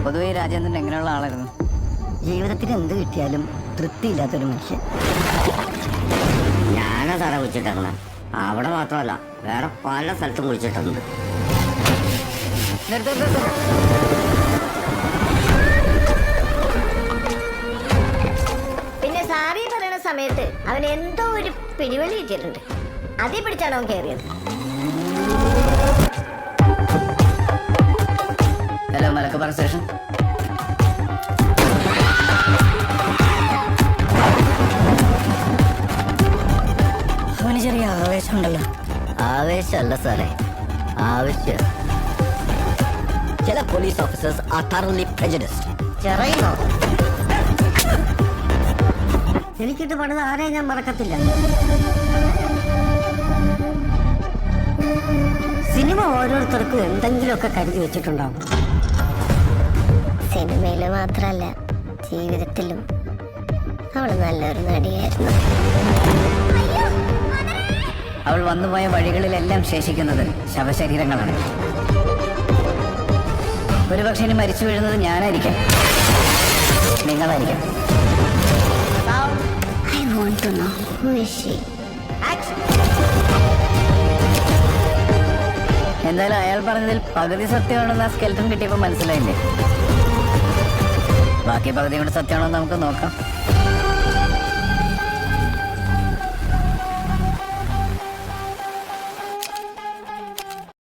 പൊതുവെ രാജേന്ദ്രൻ എങ്ങനെയുള്ള ആളായിരുന്നു? ജീവിതത്തിൽ എന്ത് കിട്ടിയാലും തൃപ്തിയില്ലാത്തൊരു മനുഷ്യൻ. ഞാനാ സാറേ കുഴിച്ചിട്ടിരുന്നത്. അവിടെ മാത്രമല്ല, വേറെ പല സ്ഥലത്തും കുഴിച്ചിട്ടുണ്ട്. പിന്നെ സാറി പറയുന്ന സമയത്ത് അവൻ എന്തോ ഒരു പിടിവലി കിട്ടിയിട്ടുണ്ട്. അതേ പിടിച്ചാണ് അവൻ കയറിയത്. Hello, Malakkappara station. അവന് ചെറിയ ആവേശമുണ്ടല്ലോ. ആവേശമല്ല സാറേ, ആവശ്യം. ചില police officers are thoroughly prejudiced. ചെറിയോ എനിക്കിട്ട് പണിത് ആരെയും ഞാൻ മറക്കത്തില്ല. സിനിമ ഓരോരുത്തർക്കും എന്തെങ്കിലുമൊക്കെ കരുതി വെച്ചിട്ടുണ്ടാവും. സിനിമയില് മാത്രല്ല, ജീവിതത്തിലും അവള് നല്ലൊരു നടിയായിരുന്നു. അവൾ വന്നുപോയ വഴികളിലെല്ലാം ശേഷിക്കുന്നത് ശവശരീരങ്ങളാണ്. ഒരുപക്ഷെ ഇനി മരിച്ചു വീഴുന്നത് ഞാനായിരിക്കാം, നിങ്ങളായിരിക്കാം. I want to know who is she. എന്തായാലും അയാൾ പറഞ്ഞതിൽ പകുതി സത്യമാണെന്ന് ആ സ്കെൽട്ടൺ കിട്ടിയപ്പോൾ മനസ്സിലായില്ലേ? ബാക്കി പകുതി കൊണ്ട് സത്യമാണോ നമുക്ക് നോക്കാം.